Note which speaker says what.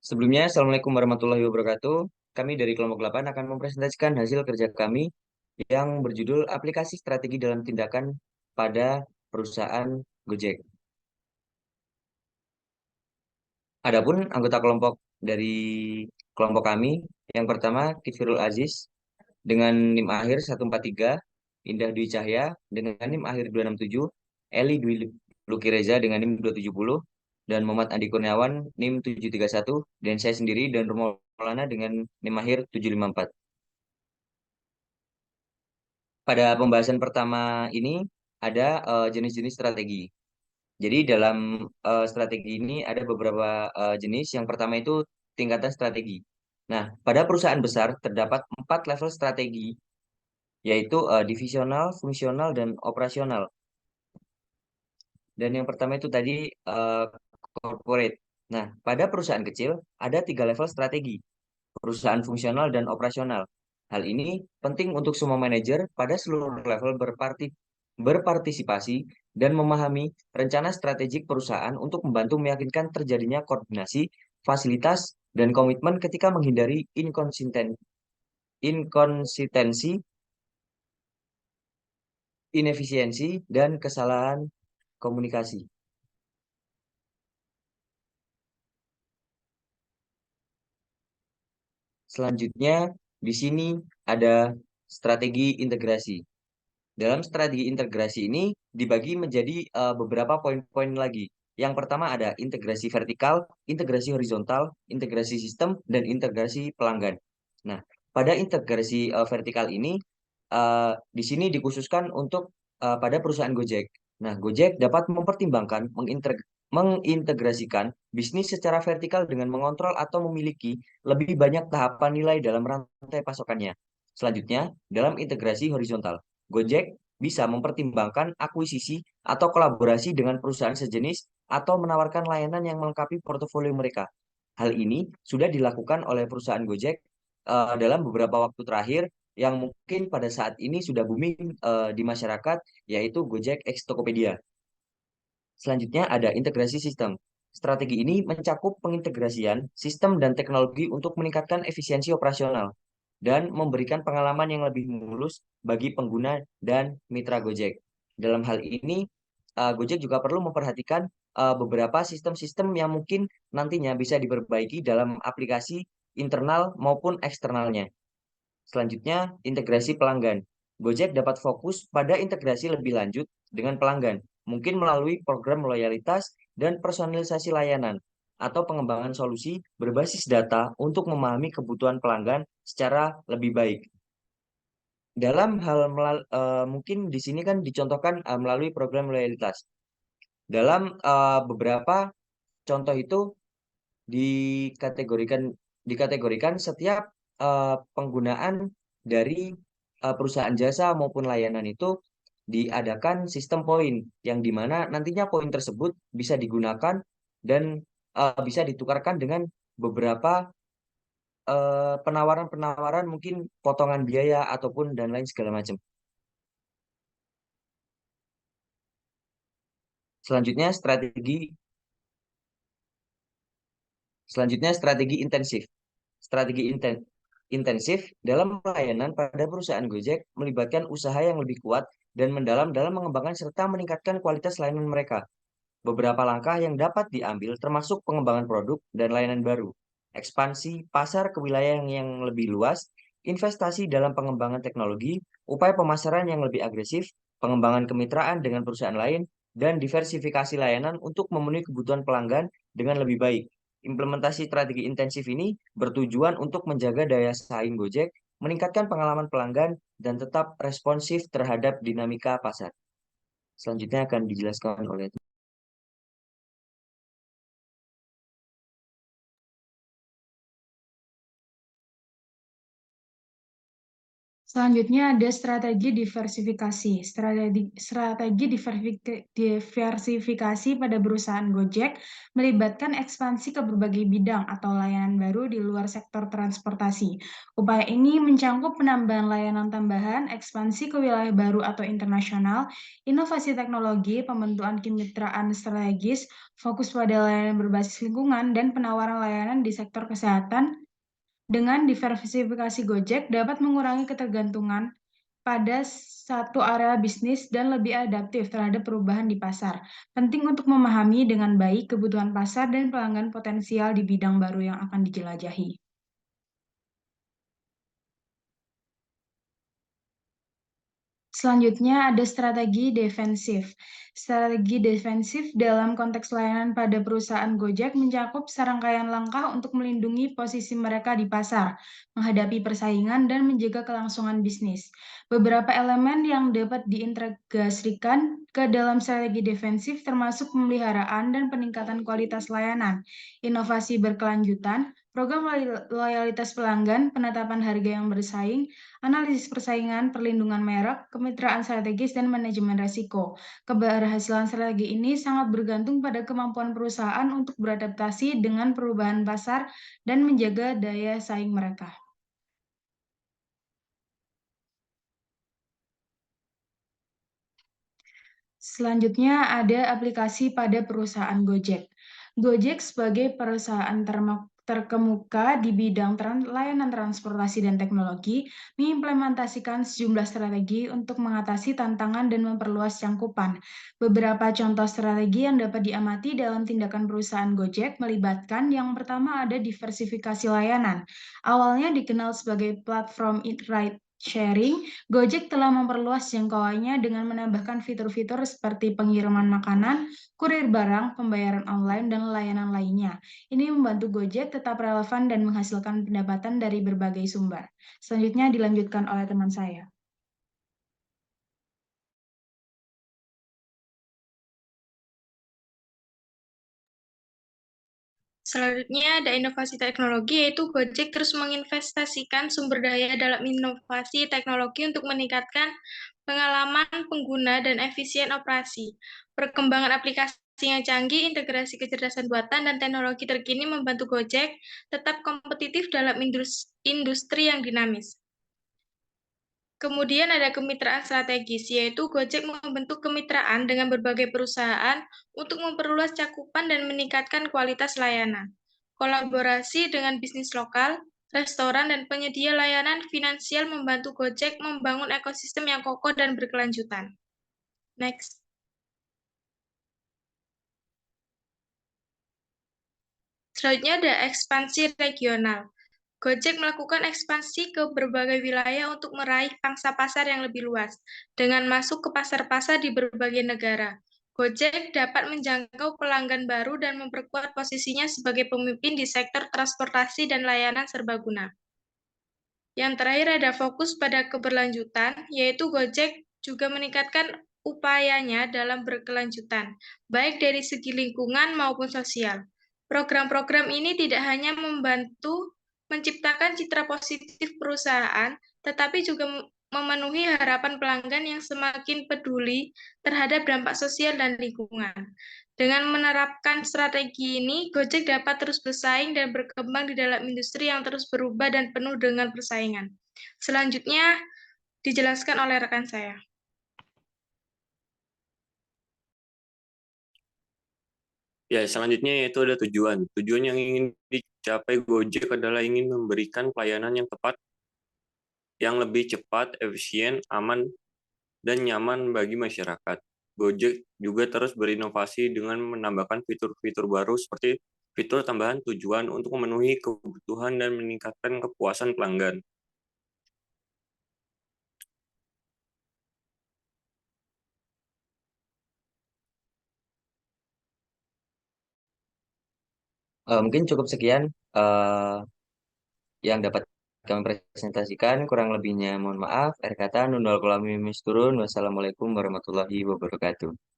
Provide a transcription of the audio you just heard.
Speaker 1: Sebelumnya, Assalamualaikum warahmatullahi wabarakatuh. Kami dari kelompok 8 akan mempresentasikan hasil kerja kami yang berjudul Aplikasi Strategi dalam Tindakan pada Perusahaan Gojek. Adapun anggota kelompok dari kelompok kami, yang pertama Kifirul Aziz dengan NIM akhir 143, Indah Dwi Cahya dengan NIM akhir 267, Eli Dwi Luki Reza dengan NIM 270, dan Muhammad Andi Kurniawan NIM 731, dan saya sendiri dan Romo Maulana dengan NIM akhir 754. Pada pembahasan pertama ini ada jenis-jenis strategi. Jadi dalam strategi ini ada beberapa jenis. Yang pertama itu tingkatan strategi. Nah, pada perusahaan besar terdapat 4 level strategi, yaitu divisional, fungsional, dan operasional. Dan yang pertama itu tadi eh, corporate. Nah, pada perusahaan kecil ada 3 level strategi, perusahaan fungsional dan operasional. Hal ini penting untuk semua manajer pada seluruh level berpartisipasi dan memahami rencana strategik perusahaan untuk membantu meyakinkan terjadinya koordinasi, fasilitas, dan komitmen ketika menghindari inkonsistensi, inefisiensi, dan kesalahan komunikasi. Selanjutnya, di sini ada strategi integrasi. Dalam strategi integrasi ini dibagi menjadi beberapa poin-poin lagi. Yang pertama ada integrasi vertikal, integrasi horizontal, integrasi sistem, dan integrasi pelanggan. Nah, pada integrasi vertikal ini, di sini dikhususkan untuk pada perusahaan Gojek. Nah, Gojek dapat mempertimbangkan mengintegrasikan bisnis secara vertikal dengan mengontrol atau memiliki lebih banyak tahapan nilai dalam rantai pasokannya. Selanjutnya, dalam integrasi horizontal, Gojek bisa mempertimbangkan akuisisi atau kolaborasi dengan perusahaan sejenis atau menawarkan layanan yang melengkapi portofolio mereka. Hal ini sudah dilakukan oleh perusahaan Gojek dalam beberapa waktu terakhir yang mungkin pada saat ini sudah booming di masyarakat, yaitu Gojek X Tokopedia. Selanjutnya ada integrasi sistem. Strategi ini mencakup pengintegrasian sistem dan teknologi untuk meningkatkan efisiensi operasional dan memberikan pengalaman yang lebih mulus bagi pengguna dan mitra Gojek. Dalam hal ini, Gojek juga perlu memperhatikan beberapa sistem-sistem yang mungkin nantinya bisa diperbaiki dalam aplikasi internal maupun eksternalnya. Selanjutnya, integrasi pelanggan. Gojek dapat fokus pada integrasi lebih lanjut dengan pelanggan, mungkin melalui program loyalitas dan personalisasi layanan, atau pengembangan solusi berbasis data untuk memahami kebutuhan pelanggan secara lebih baik. Dalam hal mungkin di sini kan dicontohkan melalui program loyalitas. Dalam beberapa contoh itu dikategorikan dikategorikan setiap penggunaan dari perusahaan jasa maupun layanan itu diadakan sistem poin yang dimana nantinya poin tersebut bisa digunakan dan bisa ditukarkan dengan beberapa penawaran-penawaran mungkin potongan biaya ataupun dan lain segala macam. Selanjutnya strategi intensif. Strategi intensif dalam pelayanan pada perusahaan Gojek melibatkan usaha yang lebih kuat dan mendalam dalam mengembangkan serta meningkatkan kualitas layanan mereka. Beberapa langkah yang dapat diambil termasuk pengembangan produk dan layanan baru, ekspansi pasar ke wilayah yang lebih luas, investasi dalam pengembangan teknologi, upaya pemasaran yang lebih agresif, pengembangan kemitraan dengan perusahaan lain, dan diversifikasi layanan untuk memenuhi kebutuhan pelanggan dengan lebih baik. Implementasi strategi intensif ini bertujuan untuk menjaga daya saing Gojek, meningkatkan pengalaman pelanggan, dan tetap responsif terhadap dinamika pasar. Selanjutnya akan dijelaskan oleh.
Speaker 2: Selanjutnya ada strategi diversifikasi. Strategi diversifikasi pada perusahaan Gojek melibatkan ekspansi ke berbagai bidang atau layanan baru di luar sektor transportasi. Upaya ini mencangkup penambahan layanan tambahan, ekspansi ke wilayah baru atau internasional, inovasi teknologi, pembentukan kemitraan strategis, fokus pada layanan berbasis lingkungan, dan penawaran layanan di sektor kesehatan. Dengan diversifikasi Gojek dapat mengurangi ketergantungan pada satu area bisnis dan lebih adaptif terhadap perubahan di pasar. Penting untuk memahami dengan baik kebutuhan pasar dan pelanggan potensial di bidang baru yang akan dijelajahi. Selanjutnya ada strategi defensif. Strategi defensif dalam konteks layanan pada perusahaan Gojek mencakup serangkaian langkah untuk melindungi posisi mereka di pasar, menghadapi persaingan, dan menjaga kelangsungan bisnis. Beberapa elemen yang dapat diintegrasikan ke dalam strategi defensif termasuk pemeliharaan dan peningkatan kualitas layanan, inovasi berkelanjutan, program loyalitas pelanggan, penetapan harga yang bersaing, analisis persaingan, perlindungan merek, kemitraan strategis, dan manajemen risiko. Keberhasilan strategi ini sangat bergantung pada kemampuan perusahaan untuk beradaptasi dengan perubahan pasar dan menjaga daya saing mereka. Selanjutnya ada aplikasi pada perusahaan Gojek. Gojek sebagai perusahaan terkemuka di bidang layanan transportasi dan teknologi mengimplementasikan sejumlah strategi untuk mengatasi tantangan dan memperluas cangkupan. Beberapa contoh strategi yang dapat diamati dalam tindakan perusahaan Gojek melibatkan yang pertama ada diversifikasi layanan. Awalnya dikenal sebagai platform ride sharing, Gojek telah memperluas jangkauannya dengan menambahkan fitur-fitur seperti pengiriman makanan, kurir barang, pembayaran online, dan layanan lainnya. Ini membantu Gojek tetap relevan dan menghasilkan pendapatan dari berbagai sumber. Selanjutnya dilanjutkan oleh teman saya.
Speaker 3: Selanjutnya ada inovasi teknologi, yaitu Gojek terus menginvestasikan sumber daya dalam inovasi teknologi untuk meningkatkan pengalaman pengguna dan efisien operasi. Perkembangan aplikasi yang canggih, integrasi kecerdasan buatan, dan teknologi terkini membantu Gojek tetap kompetitif dalam industri yang dinamis. Kemudian ada kemitraan strategis, yaitu Gojek membentuk kemitraan dengan berbagai perusahaan untuk memperluas cakupan dan meningkatkan kualitas layanan. Kolaborasi dengan bisnis lokal, restoran, dan penyedia layanan finansial membantu Gojek membangun ekosistem yang kokoh dan berkelanjutan. Next. Selanjutnya ada ekspansi regional. Gojek melakukan ekspansi ke berbagai wilayah untuk meraih pangsa pasar yang lebih luas. Dengan masuk ke pasar-pasar di berbagai negara, Gojek dapat menjangkau pelanggan baru dan memperkuat posisinya sebagai pemimpin di sektor transportasi dan layanan serbaguna. Yang terakhir ada fokus pada keberlanjutan, yaitu Gojek juga meningkatkan upayanya dalam berkelanjutan, baik dari segi lingkungan maupun sosial. Program-program ini tidak hanya membantu menciptakan citra positif perusahaan, tetapi juga memenuhi harapan pelanggan yang semakin peduli terhadap dampak sosial dan lingkungan. Dengan menerapkan strategi ini, Gojek dapat terus bersaing dan berkembang di dalam industri yang terus berubah dan penuh dengan persaingan. Selanjutnya dijelaskan oleh rekan saya.
Speaker 4: Ya, selanjutnya yaitu ada tujuan. Tujuan yang ingin dicapai Gojek adalah ingin memberikan pelayanan yang tepat, yang lebih cepat, efisien, aman, dan nyaman bagi masyarakat. Gojek juga terus berinovasi dengan menambahkan fitur-fitur baru seperti fitur tambahan tujuan untuk memenuhi kebutuhan dan meningkatkan kepuasan pelanggan.
Speaker 1: Mungkin cukup sekian eh, yang dapat kami presentasikan. Kurang lebihnya mohon maaf. Akhir kata, nundal kulami misturun. Wassalamualaikum warahmatullahi wabarakatuh.